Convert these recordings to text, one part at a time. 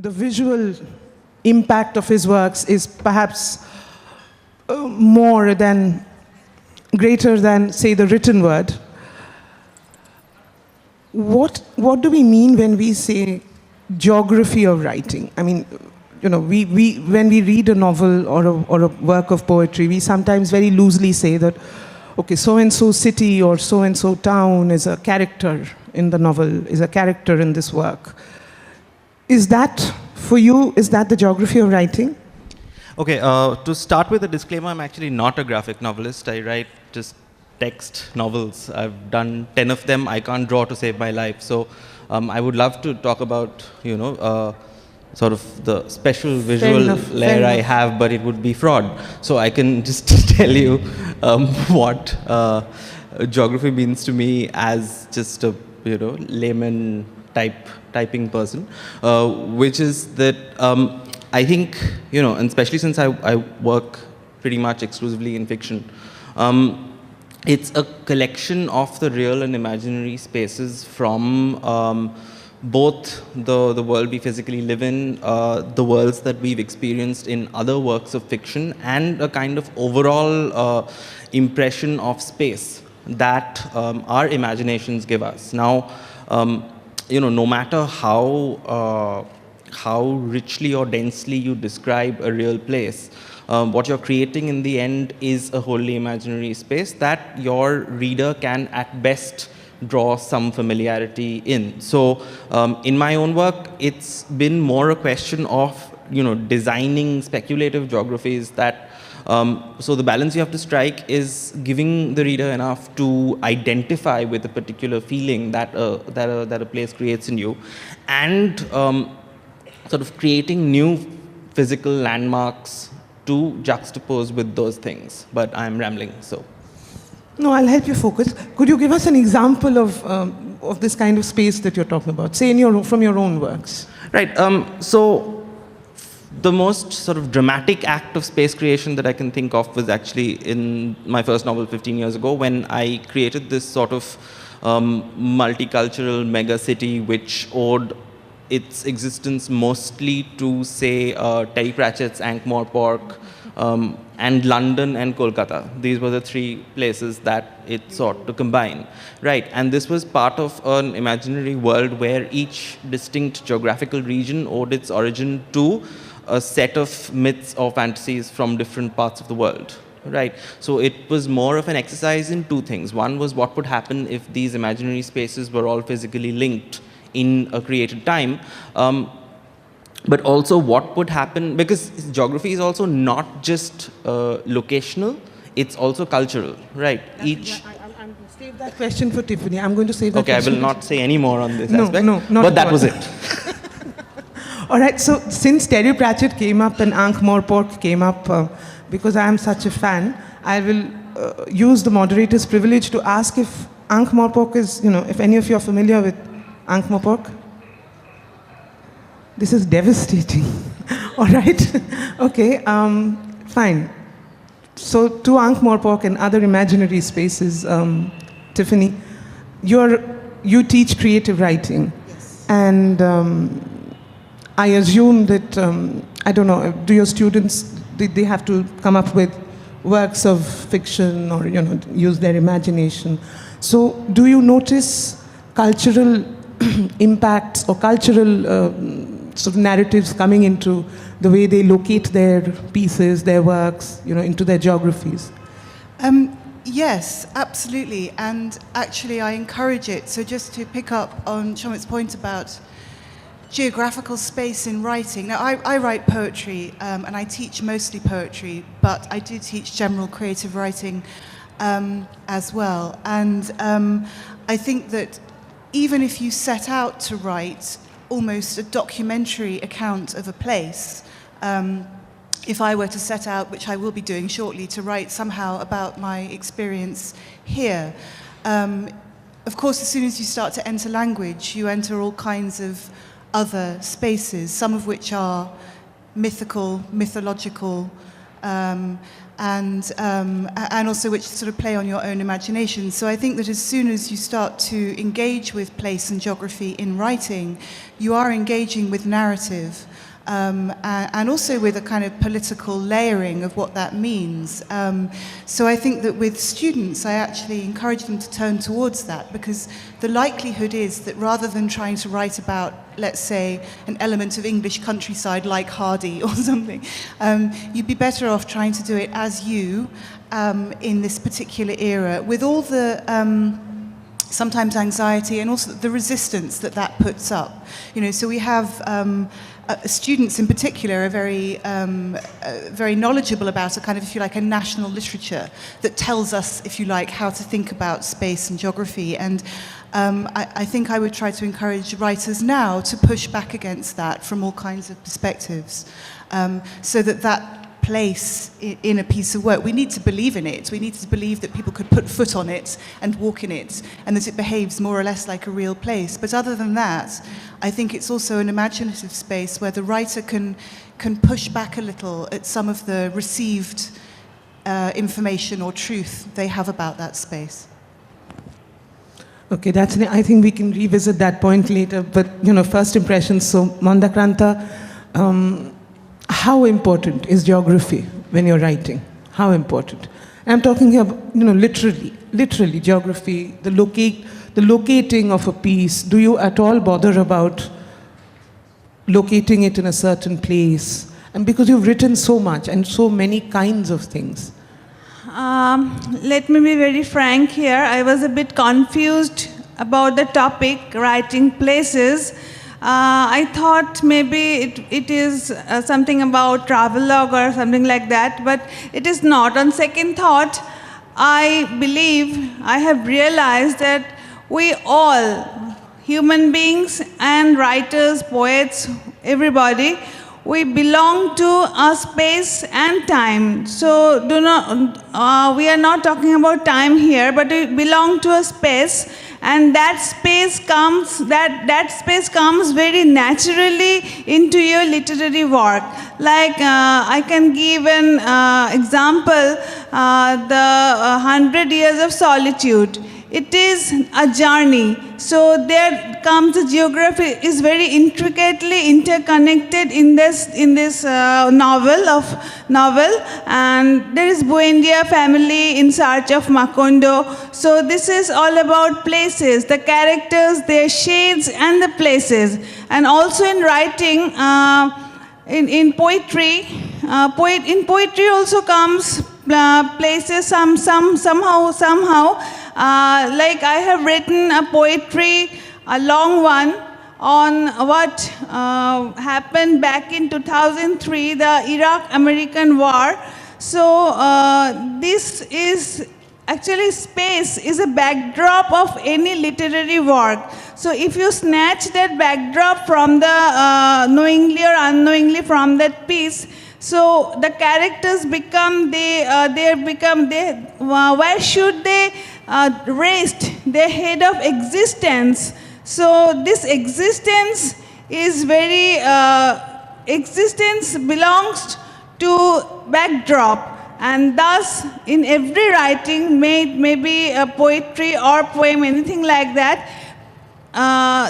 the visual impact of his works is perhaps greater than, say, the written word. What do we mean when we say geography of writing? I mean, when we read a novel or a work of poetry, we sometimes very loosely say that, okay, so-and-so city or so-and-so town is a character in the novel, is a character in this work. Is that, for you, is that the geography of writing? Okay, to start with a disclaimer, I'm actually not a graphic novelist. I write just text novels. I've done 10 of them. I can't draw to save my life. So I would love to talk about, sort of the special visual layer I have, but it would be fraud. So I can just tell you what geography means to me as just a, layman typing person, which is that I think, and especially since I work pretty much exclusively in fiction, it's a collection of the real and imaginary spaces from both the world we physically live in, the worlds that we've experienced in other works of fiction, and a kind of overall impression of space that our imaginations give us. Now, no matter how richly or densely you describe a real place, what you're creating in the end is a wholly imaginary space that your reader can at best draw some familiarity in. So in my own work, it's been more a question of designing speculative geographies that so the balance you have to strike is giving the reader enough to identify with a particular feeling that a place creates in you, and sort of creating new physical landmarks to juxtapose with those things. But I'm rambling, so. No, I'll help you focus. Could you give us an example of this kind of space that you're talking about, say from your own works? Right. So the most sort of dramatic act of space creation that I can think of was actually in my first novel 15 years ago, when I created this sort of multicultural mega city which owed its existence mostly to, say, Terry Pratchett's Ankh-Morpork, and London and Kolkata. These were the three places that it sought to combine, right? And this was part of an imaginary world where each distinct geographical region owed its origin to a set of myths or fantasies from different parts of the world, right? So it was more of an exercise in two things. One was what would happen if these imaginary spaces were all physically linked in a created time, but also what would happen, because geography is also not just locational, it's also cultural, right? I'm save that question for Tiffany. I'm going to save that question. Okay, I will not say any more on this aspect, not but that was it. All right, so since Terry Pratchett came up and Ankh-Morpork came up, because I am such a fan, I will use the moderator's privilege to ask if Ankh-Morpork is, if any of you are familiar with Ankh-Morpork. This is devastating. All right, okay, fine. So to Ankh-Morpork and other imaginary spaces, Tiffany, you teach creative writing. Yes. And I assume that, I don't know, do your students, did they have to come up with works of fiction or, use their imagination? So do you notice cultural impacts or cultural sort of narratives coming into the way they locate their pieces, their works, into their geographies? Yes, absolutely. And actually, I encourage it. So just to pick up on Samit's point about geographical space in writing. Now, I write poetry, and I teach mostly poetry, but I do teach general creative writing as well. And I think that even if you set out to write almost a documentary account of a place, if I were to set out, which I will be doing shortly, to write somehow about my experience here, of course, as soon as you start to enter language, you enter all kinds of other spaces, some of which are mythical, mythological, and also which sort of play on your own imagination. So I think that as soon as you start to engage with place and geography in writing, you are engaging with narrative. And also with a kind of political layering of what that means. So I think that with students, I actually encourage them to turn towards that, because the likelihood is that rather than trying to write about, let's say, an element of English countryside like Hardy or something, you'd be better off trying to do it as you in this particular era, with all the sometimes anxiety and also the resistance that that puts up. So we have students in particular are very knowledgeable about a kind of, if you like, a national literature that tells us, if you like, how to think about space and geography. And I think I would try to encourage writers now to push back against that from all kinds of perspectives, so that place in a piece of work, we need to believe in it. We need to believe that people could put foot on it and walk in it, and that it behaves more or less like a real place. But other than that, I think it's also an imaginative space where the writer can push back a little at some of the received information or truth they have about that space. Okay, I think we can revisit that point later. But first impressions. So Mandakranta, how important is geography when you're writing? How important? I'm talking here, literally geography, the locating of a piece. Do you at all bother about locating it in a certain place? And because you've written so much and so many kinds of things. Let me be very frank here. I was a bit confused about the topic, writing places. I thought maybe it is something about travelogue or something like that, but it is not. On second thought, I have realized that we all, human beings and writers, poets, everybody, we belong to a space and time. So we are not talking about time here, but we belong to a space, and that space comes very naturally into your literary work. Like I can give an example, the 100 Years of Solitude. It is a journey. So there comes the geography is very intricately interconnected in this novel, and there is Buendia family in search of Macondo. So this is all about places, the characters, their shades, and the places. And also in writing, in poetry, in poetry also comes places somehow. Like I have written a poetry, a long one, on what happened back in 2003, the Iraq-American War. So this is actually, space is a backdrop of any literary work. So if you snatch that backdrop from the knowingly or unknowingly from that piece, so the characters become where should they rest their head of existence? So this existence is very existence belongs to backdrop, and thus in every writing, maybe a poetry or poem, anything like that,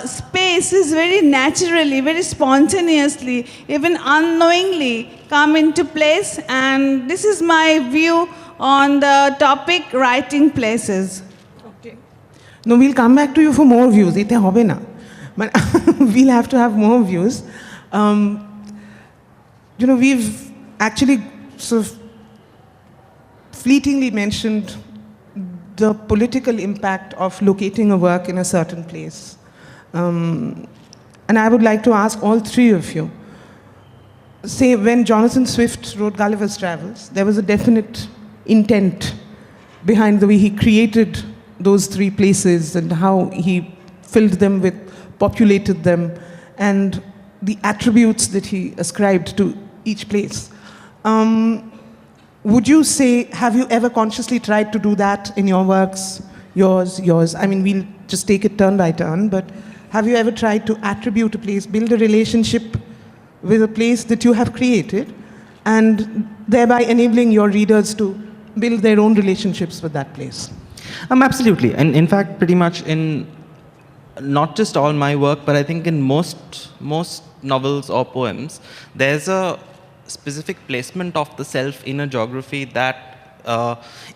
space is very naturally, very spontaneously, even unknowingly come into place. And this is my view on the topic writing places. Okay. No, we'll come back to you for more views. Ite hobe na. But we'll have to have more views. We've actually sort of fleetingly mentioned the political impact of locating a work in a certain place. And I would like to ask all three of you, say when Jonathan Swift wrote Gulliver's Travels, there was a definite intent behind the way he created those three places and how he filled them with, populated them, and the attributes that he ascribed to each place. Would you say, have you ever consciously tried to do that in your works, yours? I mean, we'll just take it turn by turn, but have you ever tried to attribute a place, build a relationship with a place that you have created, and thereby enabling your readers to build their own relationships with that place. Absolutely. And in fact, pretty much in not just all my work, but I think in most novels or poems, there's a specific placement of the self in a geography that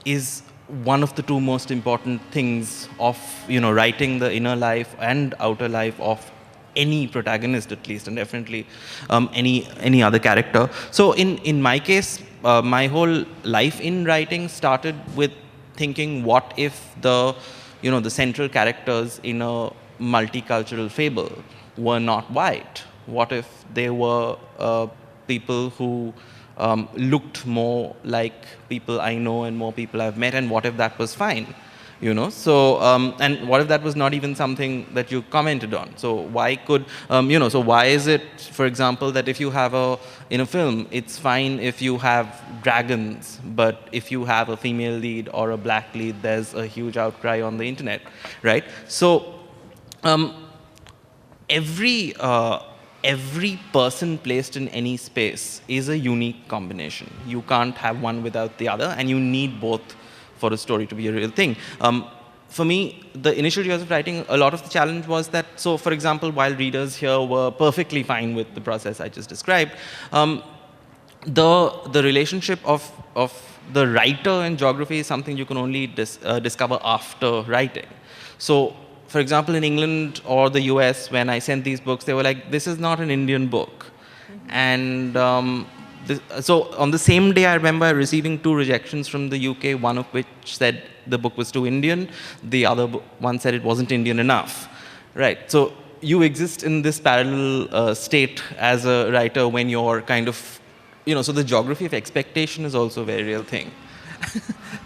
is one of the two most important things of writing the inner life and outer life of any protagonist, at least, and definitely any other character. So in my case, my whole life in writing started with thinking, what if the central characters in a multicultural fable were not white? What if they were people who looked more like people I know and more people I've met, and what if that was fine? So and what if that was not even something that you commented on? So why could so why is it, for example, that if you have in a film, it's fine if you have dragons, but if you have a female lead or a black lead, there's a huge outcry on the internet, right? So every person placed in any space is a unique combination. You can't have one without the other, and you need both for a story to be a real thing. For me, the initial years of writing, a lot of the challenge was that, so for example, while readers here were perfectly fine with the process I just described, the relationship of the writer in geography is something you can only discover after writing. So, for example, in England or the US, when I sent these books, they were like, this is not an Indian book. And so on the same day, I remember receiving 2 rejections from the UK, one of which said the book was too Indian, the other one said it wasn't Indian enough. Right, so you exist in this parallel state as a writer when you're kind of, so the geography of expectation is also a very real thing.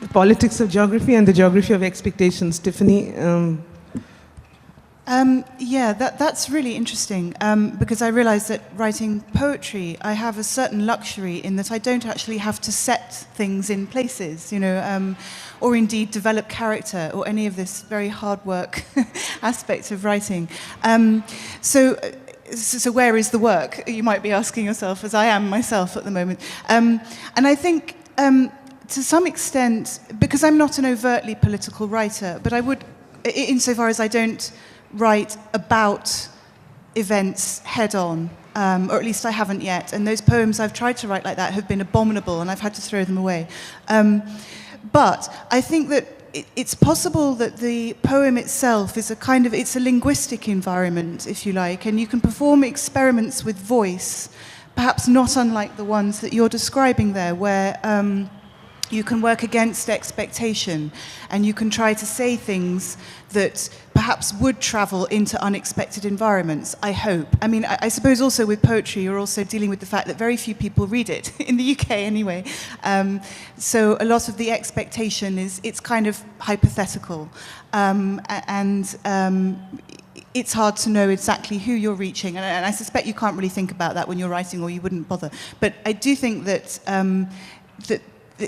The politics of geography and the geography of expectations. Tiffany? Yeah, that's really interesting, because I realize that writing poetry, I have a certain luxury in that I don't actually have to set things in places, or indeed develop character or any of this very hard work aspect of writing. So where is the work? You might be asking yourself, as I am myself at the moment. And I think to some extent, because I'm not an overtly political writer, but I would, insofar as I don't write about events head on, or at least I haven't yet. And those poems I've tried to write like that have been abominable, and I've had to throw them away. But I think that it's possible that the poem itself is it's a linguistic environment, if you like, and you can perform experiments with voice, perhaps not unlike the ones that you're describing there, where you can work against expectation, and you can try to say things that perhaps would travel into unexpected environments, I hope. I mean, I suppose also with poetry, you're also dealing with the fact that very few people read it, in the UK anyway. So a lot of the expectation it's kind of hypothetical. It's hard to know exactly who you're reaching, and I suspect you can't really think about that when you're writing, or you wouldn't bother. But I do think that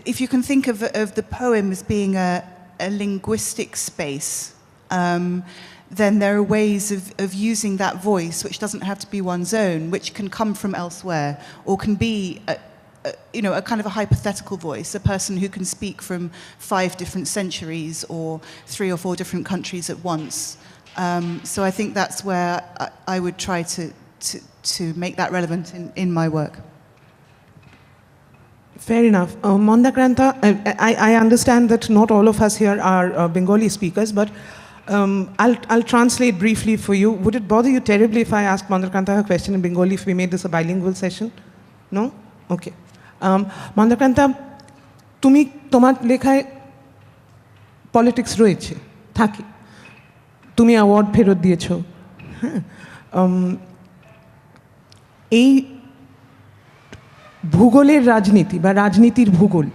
if you can think of the poem as being a linguistic space, then there are ways of using that voice, which doesn't have to be one's own, which can come from elsewhere, or can be a kind of a hypothetical voice, a person who can speak from 5 different centuries or 3 or 4 different countries at once. So I think that's where I would try to make that relevant in my work. Fair enough. Mandakranta, I understand that not all of us here are Bengali speakers, but I'll translate briefly for you. Would it bother you terribly if I ask Mandakranta a question in Bengali if we made this a bilingual session? No? Okay. Mandakranta, তুমি তোমার লেখায় politics রয়েছে, থাকে। তুমি award ফেরত দিয়েছো। হ্যাঁ, এই ভূগোলের রাজনীতি বা রাজনীতির ভূগোল,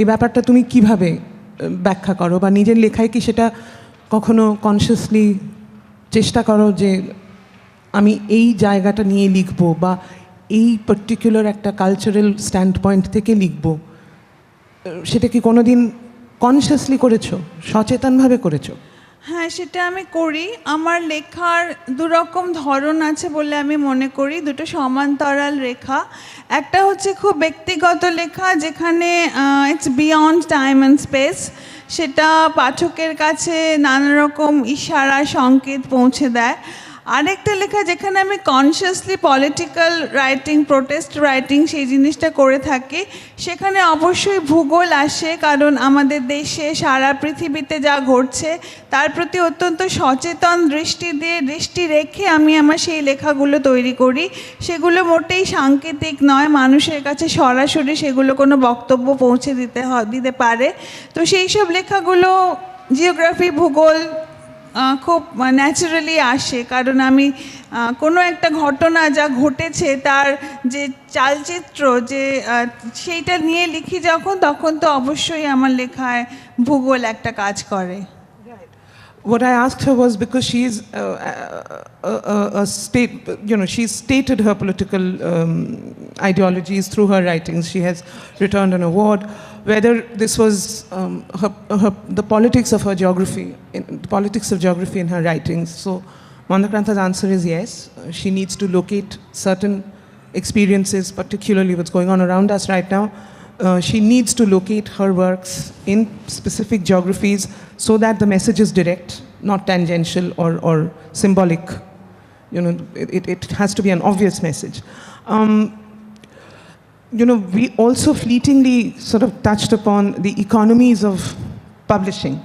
এই ব্যাপারটা তুমি কিভাবে ব্যাখ্যা করো, বা নিজের লেখায় কি সেটা কখনো কনসিয়াসলি চেষ্টা করো যে আমি এই জায়গাটা নিয়ে লিখবো, বা এই পার্টিকুলার একটা কালচারাল স্ট্যান্ড পয়েন্ট থেকে লিখবো? সেটা কি কোনোদিন কনসিয়াসলি করেছো, সচেতনভাবে করেছো? হ্যাঁ, সেটা আমি করি। আমার লেখার দুরকম ধরন আছে বলে আমি মনে করি, দুটো সমান্তরাল রেখা। একটা হচ্ছে খুব ব্যক্তিগত লেখা, যেখানে it's beyond time and space. সেটা পাঠকের কাছে নানা রকম ইশারা সংকেত পৌঁছে দেয়। আরেকটা লেখা যেখানে আমি consciously political writing, protest writing সেই জিনিসটা করে থাকি। সেখানে অবশ্যই ভূগোল আসে, কারণ আমাদের দেশে সারা পৃথিবীতে যা ঘটছে তার প্রতি অত্যন্ত সচেতন দৃষ্টি রেখে আমি আমার সেই লেখাগুলো তৈরি করি। সেগুলো মোটেই সাংকেতিক নয়, মানুষের কাছে সরাসরি সেগুলো কোনো বক্তব্য পৌঁছে দিতে পারে। তো সেই সব লেখাগুলো জিওগ্রাফি, ভূগোল খুব ন্যাচারালি আসে, কারণ আমি কোনো একটা ঘটনা যা ঘটেছে তার যে চালচিত্র যে সেইটা নিয়ে লিখি যখন, তখন তো অবশ্যই আমার লেখায় ভূগোল একটা কাজ করে। What I asked her was because she's she's stated her political ideologies through her writings. She has returned an award. Whether this was the politics of her geography, the politics of geography in her writings. So Mandakranta's answer is yes. She needs to locate certain experiences, particularly what's going on around us right now. She needs to locate her works in specific geographies so that the message is direct, not tangential or symbolic. It has to be an obvious message. We also fleetingly sort of touched upon the economies of publishing,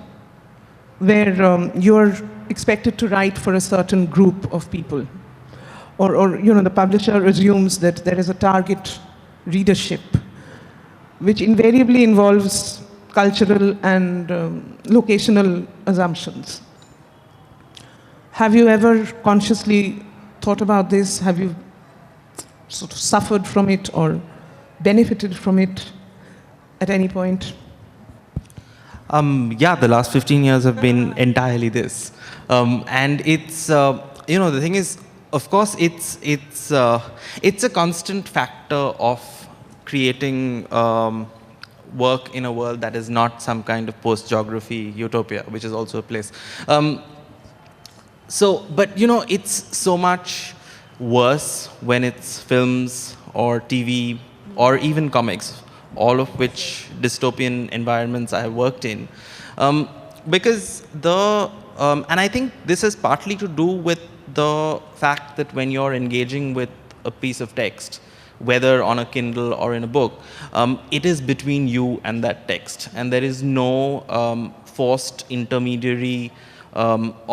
where you're expected to write for a certain group of people. Or the publisher assumes that there is a target readership, which invariably involves cultural and locational assumptions. Have you ever consciously thought about this? Have you sort of suffered from it or benefited from it at any point? Yeah, the last 15 years have been entirely this. And it's, the thing is, of course, it's a constant factor of creating work in a world that is not some kind of post-geography utopia, which is also a place. But it's so much worse when it's films or TV or even comics, all of which dystopian environments I have worked in. Because and I think this is partly to do with the fact that when you're engaging with a piece of text, whether on a Kindle or in a book, it is between you and that text. And there is no forced intermediary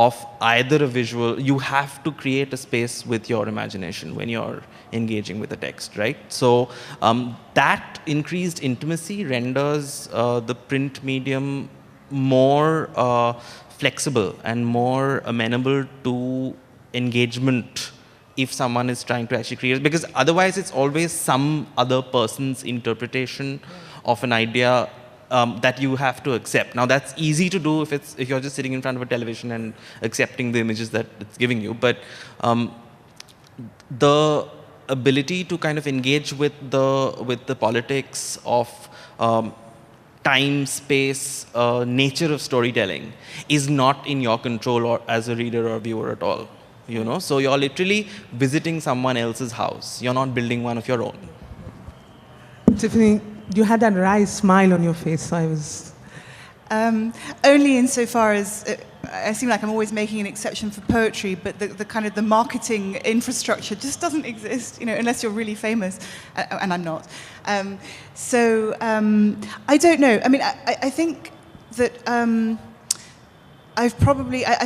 of either a visual. You have to create a space with your imagination when you're engaging with a text, right? So that increased intimacy renders the print medium more flexible and more amenable to engagement if someone is trying to actually create, because otherwise it's always some other person's interpretation of an idea that you have to accept. Now that's easy to do if you're just sitting in front of a television and accepting the images that it's giving you, but the ability to kind of engage with the politics of time, space, nature of storytelling is not in your control or as a reader or viewer at all. So you're literally visiting someone else's house. You're not building one of your own. Tiffany, you had that wry smile on your face, so I was... Only insofar as I seem like I'm always making an exception for poetry, but the kind of the marketing infrastructure just doesn't exist, unless you're really famous, and I'm not. I don't know. I mean, I think that I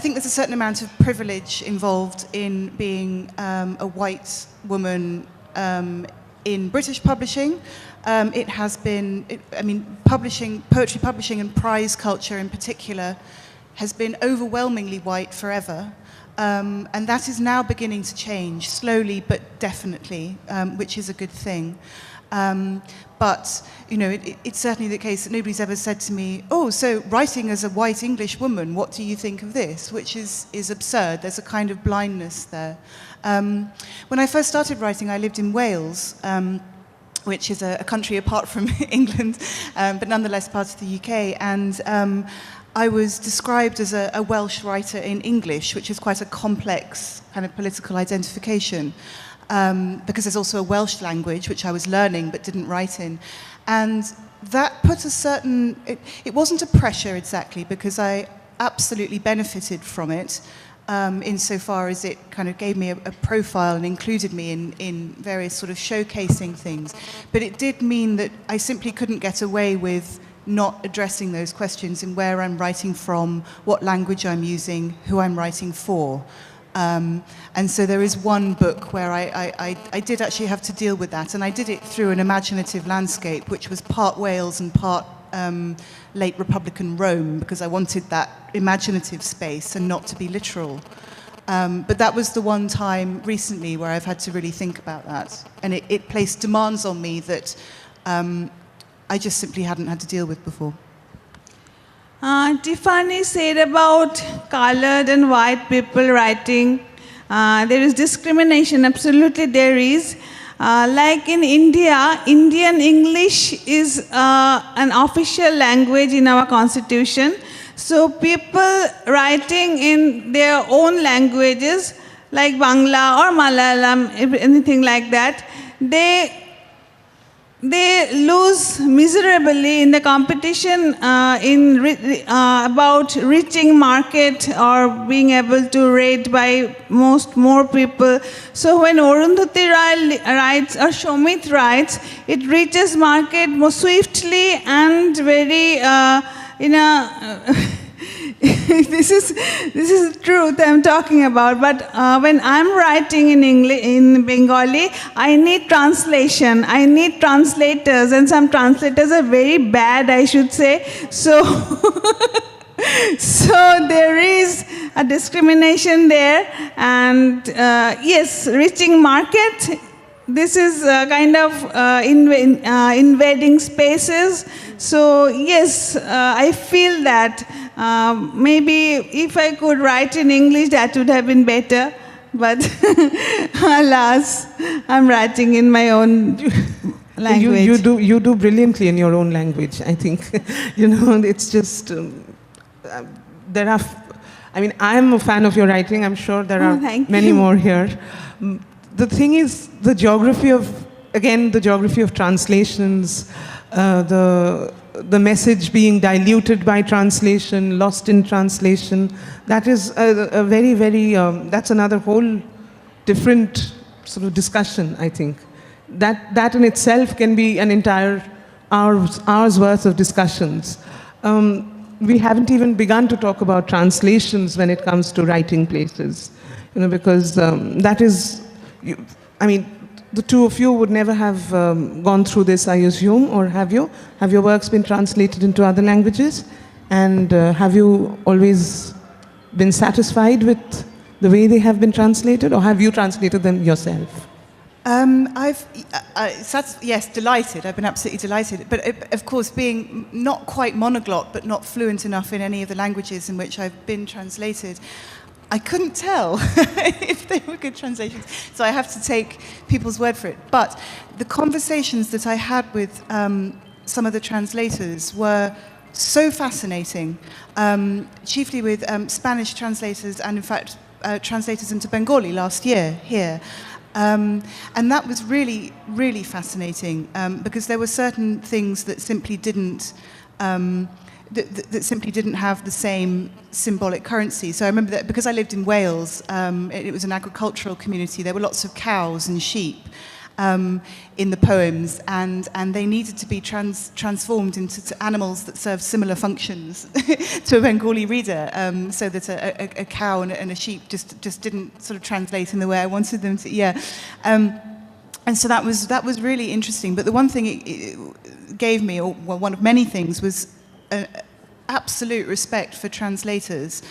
think there's a certain amount of privilege involved in being a white woman in British publishing. It has been, poetry publishing and prize culture in particular has been overwhelmingly white forever. And that is now beginning to change, slowly but definitely, which is a good thing. But it's certainly the case that nobody's ever said to me, oh, so writing as a white English woman, what do you think of this? Which is absurd. There's a kind of blindness there. When I first started writing, I lived in Wales, which is a country apart from England, but nonetheless part of the UK. And I was described as a Welsh writer in English, which is quite a complex kind of political identification, because there's also a Welsh language, which I was learning but didn't write in. And that put a certain... It wasn't a pressure exactly, because I absolutely benefited from it, insofar as it kind of gave me a profile and included me in various sort of showcasing things. But it did mean that I simply couldn't get away with not addressing those questions in where I'm writing from, what language I'm using, who I'm writing for. And so there is one book where I did actually have to deal with that, and I did it through an imaginative landscape, which was part Wales and part late Republican Rome, because I wanted that imaginative space and not to be literal. But that was the one time recently where I've had to really think about that. And it placed demands on me that I just simply hadn't had to deal with before. Tiffany said about colored and white people writing. There is discrimination, absolutely there is. Like in India, Indian English is an official language in our constitution. So people writing in their own languages, like Bangla or Malayalam, anything like that, they lose miserably in the competition about reaching market or being able to read by more people. So when Arundhati writes or Samit writes, it reaches market more swiftly and very, this is the truth I'm talking about. But when I'm writing in English, in Bengali, I need translation. I need translators, and some translators are very bad, I should say. So, so there is a discrimination there, and yes, reaching market. This is kind of invading spaces. So yes, I feel that maybe if I could write in English, that would have been better. But alas, I'm writing in my own language. You do brilliantly in your own language, I think. It's just, there are, I mean, I'm a fan of your writing. I'm sure there are many more here. The thing is, the geography of translations, the message being diluted by translation, lost in translation, that is a very, very, that's another whole different sort of discussion, I think. That in itself can be an entire hour's worth of discussions. We haven't even begun to talk about translations when it comes to writing places, because that is, I mean, the two of you would never have gone through this, I assume, or have you? Have your works been translated into other languages? And have you always been satisfied with the way they have been translated, or have you translated them yourself? Yes, delighted. I've been absolutely delighted. But of course, being not quite monoglot, but not fluent enough in any of the languages in which I've been translated, I couldn't tell if they were good translations, so I have to take people's word for it. But the conversations that I had with some of the translators were so fascinating, chiefly with Spanish translators and, in fact, translators into Bengali last year here. And that was really, really fascinating, because there were certain things that simply didn't... that simply didn't have the same symbolic currency. So I remember that because I lived in Wales, it was an agricultural community. There were lots of cows and sheep in the poems, and they needed to be transformed into animals that serve similar functions to a Bengali reader, so that a cow and a sheep just didn't sort of translate in the way I wanted them to. Yeah. And so that was really interesting. But the one thing it gave me, or one of many things, was absolute respect for translators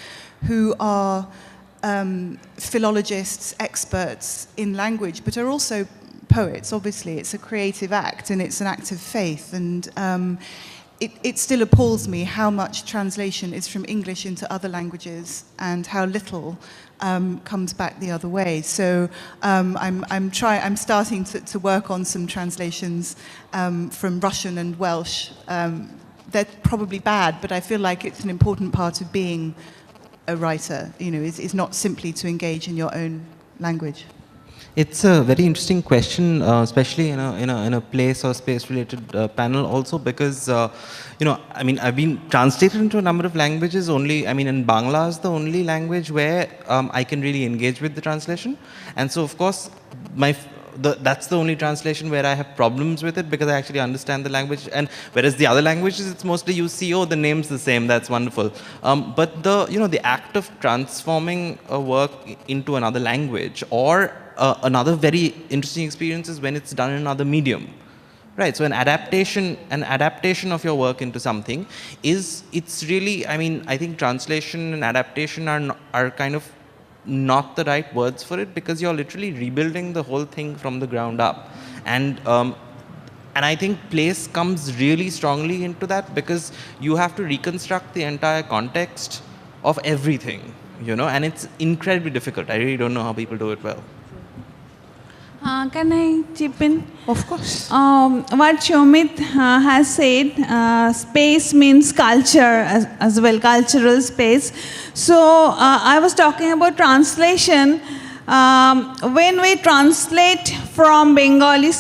who are philologists, experts in language, but are also poets. Obviously, it's a creative act and it's an act of faith. And it still appalls me how much translation is from English into other languages and how little comes back the other way. So I'm starting to work on some translations from Russian and Welsh. they're probably bad, but I feel like it's an important part of being a writer, is not simply to engage in your own language. It's a very interesting question, especially in a place or space-related panel. Also, because I've been translated into a number of languages. And Bangla is the only language where I can really engage with the translation, and so of course that's the only translation where I have problems with it, because I actually understand the language. And whereas the other languages, it's mostly you see, oh, the name's the same, that's wonderful. But the act of transforming a work into another language, or another very interesting experience is when it's done in another medium. Right, so an adaptation of your work into something it's really, I think translation and adaptation are kind of not the right words for it, because you're literally rebuilding the whole thing from the ground up. And I think place comes really strongly into that, because you have to reconstruct the entire context of everything, and it's incredibly difficult. I really don't know how people do it well. Can I chip in? Of course. What Samit has said, space means culture as well, cultural space. So I was talking about translation. When we translate from Bengali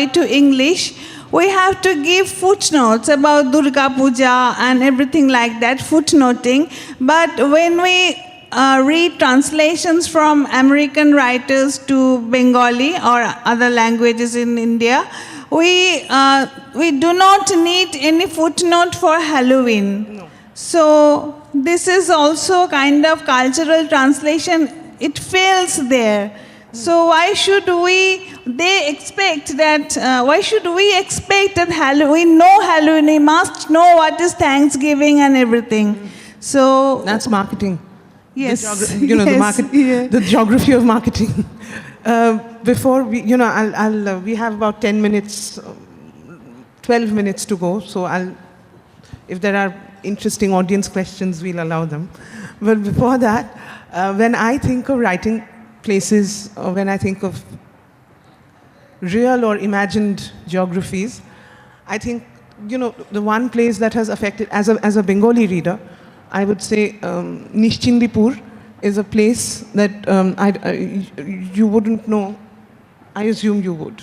to English, we have to give footnotes about Durga Puja and everything like that, footnoting. But when we read translations from American writers to Bengali or other languages in India, we do not need any footnote for Halloween. No. So this is also kind of cultural translation. It fails there. So why should we expect that Halloween, know Halloween, we must know what is Thanksgiving and everything. So that's marketing. Yes. The geography of marketing. Before we, we have about 10 minutes, 12 minutes to go. So if there are interesting audience questions, we'll allow them. But before that, when I think of writing places, or when I think of real or imagined geographies, I think, the one place that has affected, as a Bengali reader, I would say Nishchindipur is a place that you wouldn't know. I assume you would.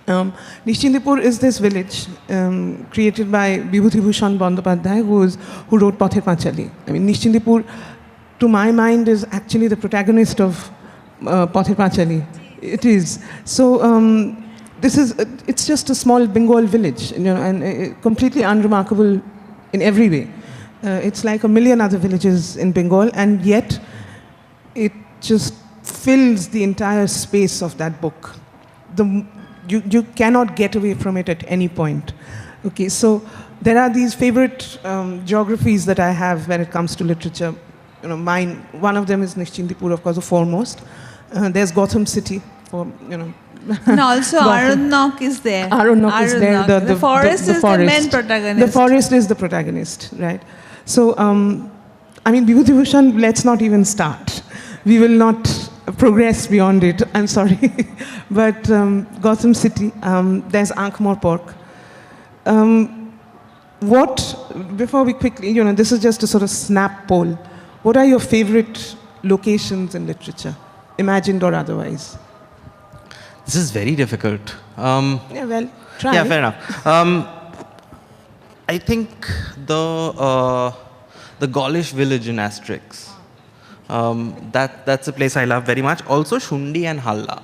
Nishchindipur is this village created by Bibhutibhushan Bandopadhyay, who wrote Pather Panchali. Nishchindipur, to my mind, is actually the protagonist of Pather Panchali. It is. So it's just a small Bengal village, and completely unremarkable in every way. It's like a million other villages in Bengal, and yet it just fills the entire space of that book. You cannot get away from it at any point. Okay, so there are these favorite geographies that I have when it comes to literature. One of them is Nishchindipur, of course, the foremost. There's Gotham City, And also Arunnak is there. Arunnak is there. The forest is the main protagonist. The forest is the protagonist, right? So, Bibhutibhushan, let's not even start. We will not progress beyond it, I'm sorry. But Gotham City, there's Ankh-Morpork. Before we quickly, this is just a sort of snap poll. What are your favorite locations in literature, imagined or otherwise? This is very difficult. Try. Yeah, fair enough. I think the Gaulish village in Asterix. That's a place I love very much. Also, Shundi and Halla.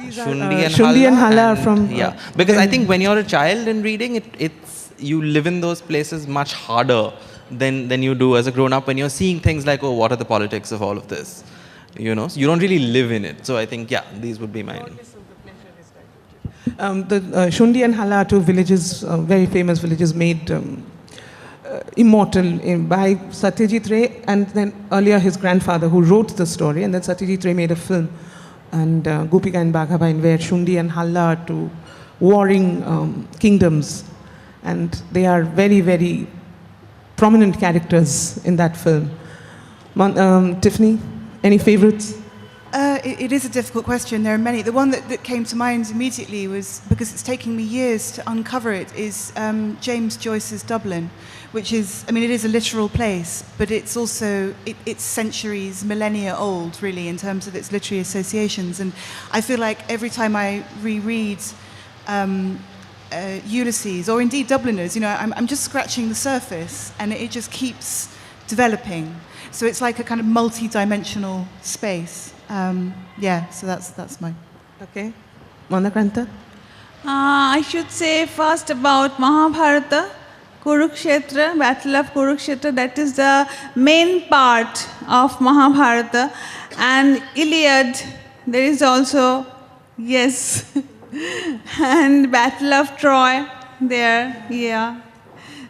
Shundi and Halla are from... Yeah, because I think when you're a child and reading, you live in those places much harder than you do as a grown-up when you're seeing things like, oh, what are the politics of all of this? You don't really live in it. So I think, yeah, these would be mine. The Shundi and Halla are two villages, very famous villages made immortal by Satyajit Ray, and then earlier his grandfather, who wrote the story, and then Satyajit Ray made a film, and Gopika and Baghabain, where Shundi and Halla are two warring kingdoms, and they are very, very prominent characters in that film. Tiffany, any favorites? It is a difficult question. There are many. The one that came to mind immediately was, because it's taken me years to uncover it, is James Joyce's Dublin, which is, I mean, it is a literal place, but it's also, it's centuries, millennia old, really, in terms of its literary associations. And I feel like every time I reread Ulysses, or indeed Dubliners, you know, I'm just scratching the surface, and it just keeps developing. So it's like a kind of multi-dimensional space. Yeah, so that's mine. Okay. Mandakranta? I should say first about Mahabharata, Kurukshetra, Battle of Kurukshetra. That is the main part of Mahabharata. And Iliad, there is also, yes, and Battle of Troy there, yeah.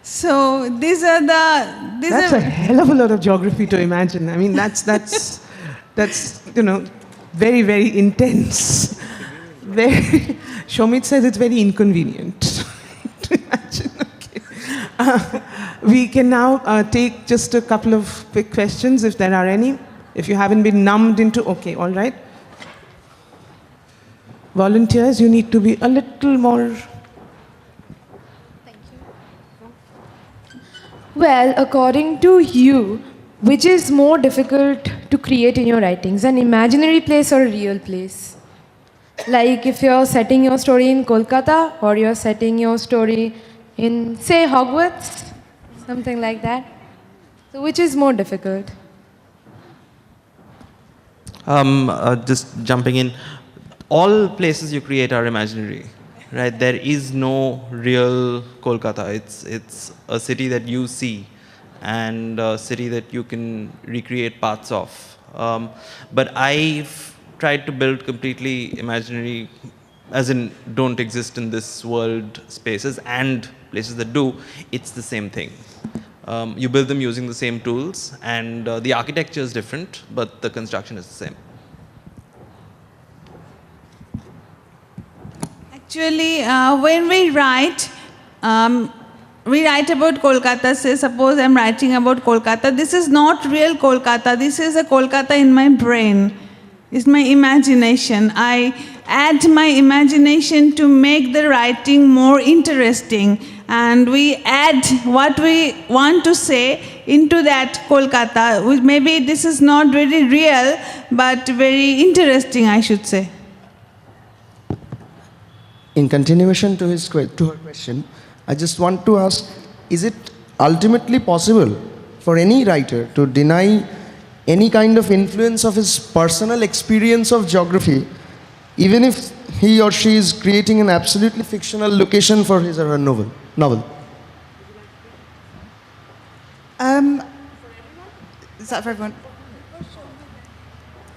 So these are the... That's a hell of a lot of geography to imagine. I mean, that's you know, very, very intense. Very, Shomit says it's very inconvenient to imagine. Okay. We can now take just a couple of quick questions, if there are any. If you haven't been numbed into, okay, all right. Volunteers, you need to be a little more... Well, according to you, which is more difficult to create in your writings, an imaginary place or a real place? Like if you're setting your story in Kolkata, or you're setting your story in, say, Hogwarts, something like that. So which is more difficult? Just jumping in, all places you create are imaginary. Right, there is no real Kolkata. It's a city that you see, and a city that you can recreate parts of. But I've tried to build completely imaginary, as in don't exist in this world spaces, and places that do. It's the same thing. You build them using the same tools, and the architecture is different, but the construction is the same. Actually, when we write about Kolkata. Say, suppose I'm writing about Kolkata. This is not real Kolkata. This is a Kolkata in my brain. It's my imagination. I add my imagination to make the writing more interesting. And we add what we want to say into that Kolkata. Maybe this is not very real, but very interesting, I should say. In continuation to her question, I just want to ask, is it ultimately possible for any writer to deny any kind of influence of his personal experience of geography, even if he or she is creating an absolutely fictional location for his or her novel? Is that for everyone?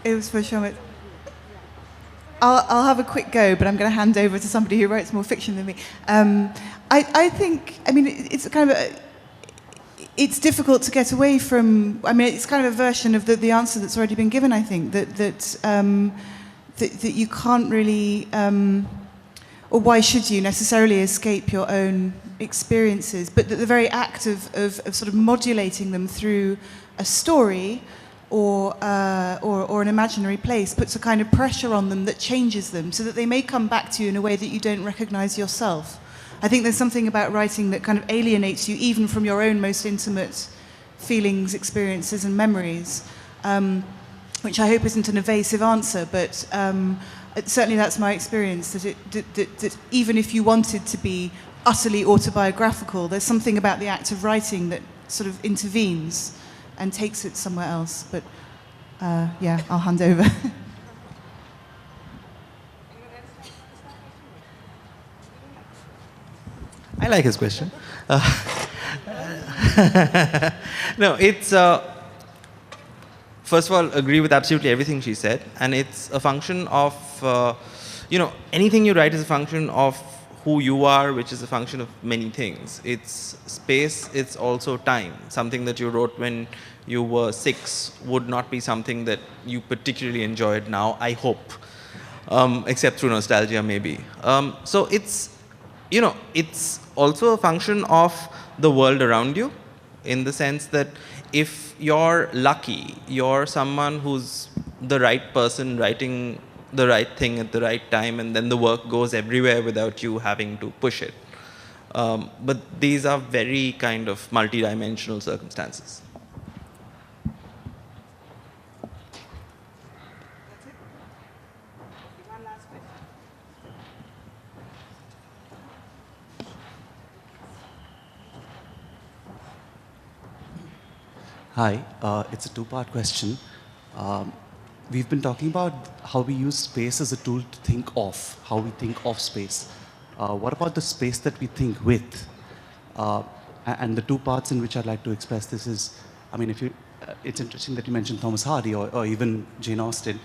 It was for Shomit. I'll have a quick go, but I'm going to hand over to somebody who writes more fiction than me. I think, I mean, it's kind of it's difficult to get away from. I mean, it's kind of a version of the answer that's already been given. I think that you can't really, or why should you necessarily escape your own experiences? But that the very act of sort of modulating them through a story or an imaginary place puts a kind of pressure on them that changes them, so that they may come back to you in a way that you don't recognize yourself. I think there's something about writing that kind of alienates you even from your own most intimate feelings, experiences, and memories, which I hope isn't an evasive answer, but certainly that's my experience, that even if you wanted to be utterly autobiographical, there's something about the act of writing that sort of intervenes and takes it somewhere else. But yeah, I'll hand over. I like his question. No, it's first of all, agree with absolutely everything she said, and it's a function of anything you write is a function of who you are, which is a function of many things. It's space, it's also time. Something that you wrote when you were 6 would not be something that you particularly enjoyed now, I hope, except through nostalgia maybe. So it's also a function of the world around you, in the sense that if you're lucky, you're someone who's the right person writing the right thing at the right time, and then the work goes everywhere without you having to push it. But these are very kind of multi-dimensional circumstances. Hi, it's a two-part question. We've been talking about how we use space as a tool to think of, how we think of space. What about the space that we think with? And the two parts in which I'd like to express this is, I mean, it's interesting that you mentioned Thomas Hardy or even Jane Austen,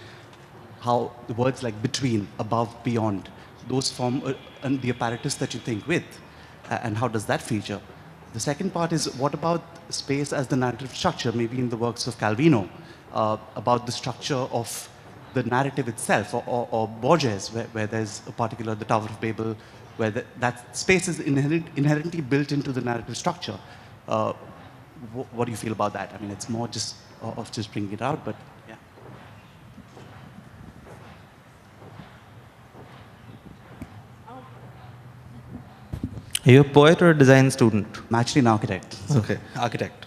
how the words like between, above, beyond, those form the apparatus that you think with, and how does that feature? The second part is, what about space as the narrative structure, maybe in the works of Calvino, about the structure of the narrative itself, or Borges, where there's a particular, the Tower of Babel, where that space is inherently built into the narrative structure. What do you feel about that? I mean, it's more just of just bringing it out, but yeah. Are you a poet or a design student? I'm actually an architect. So. Okay, architect.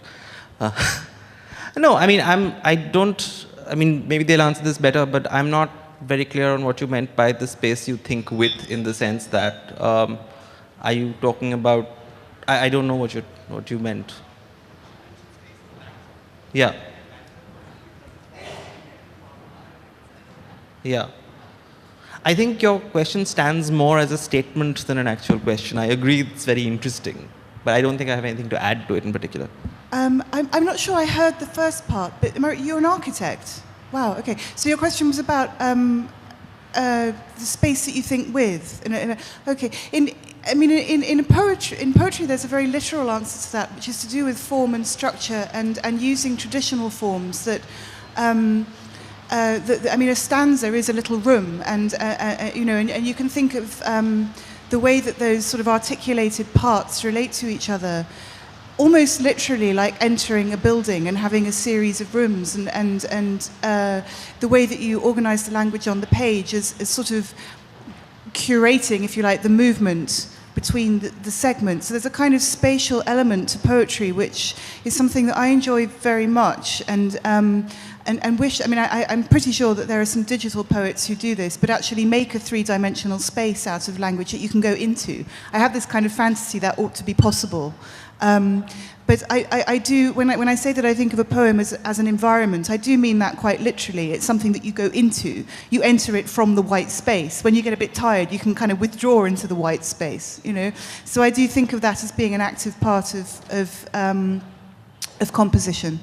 No, I mean, maybe they'll answer this better, but I'm not very clear on what you meant by the space you think with, in the sense that, are you talking about, I don't know what you meant. Yeah. Yeah. I think your question stands more as a statement than an actual question. I agree it's very interesting, but I don't think I have anything to add to it in particular. I'm not sure I heard the first part, but you're an architect. Wow, okay. So your question was about the space that you think with. Okay. In poetry, there's a very literal answer to that, which is to do with form and structure and using traditional forms that. A stanza is a little room, and you can think of the way that those sort of articulated parts relate to each other, almost literally like entering a building and having a series of rooms, and the way that you organize the language on the page is sort of curating, if you like, the movement between the segments. So there's a kind of spatial element to poetry, which is something that I enjoy very much, and wish, I'm pretty sure that there are some digital poets who do this, but actually make a three-dimensional space out of language that you can go into. I have this kind of fantasy that ought to be possible. But I do, when I say that I think of a poem as an environment, I do mean that quite literally. It's something that you go into. You enter it from the white space. When you get a bit tired, you can kind of withdraw into the white space, you know. So I do think of that as being an active part of composition.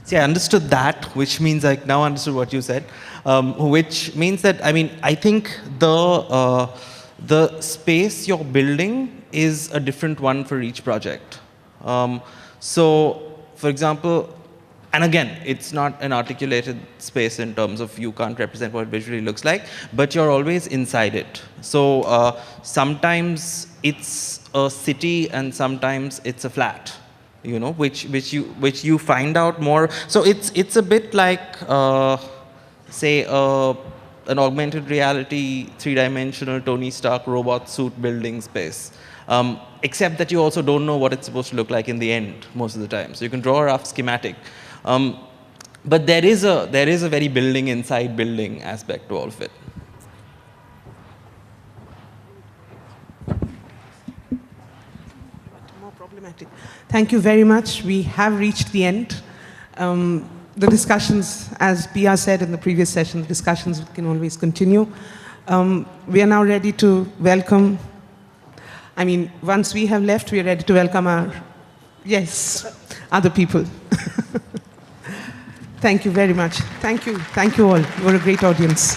See, I understood that, which means I now understood what you said, which means that, I think the space you're building is a different one for each project. So, for example, and again, it's not an articulated space in terms of you can't represent what it visually looks like, but you're always inside it. So sometimes it's a city and sometimes it's a flat, you know, which you find out more. So it's a bit like, say, an augmented reality, three-dimensional Tony Stark robot suit building space. Except that you also don't know what it's supposed to look like in the end most of the time. So you can draw a rough schematic. But there is a very building inside building aspect to all of it. More problematic. Thank you very much. We have reached the end. The discussions, as Pia said in the previous session, the discussions can always continue. We are now ready to welcome, once we have left, we are ready to welcome other people. Thank you very much. Thank you all. You were a great audience.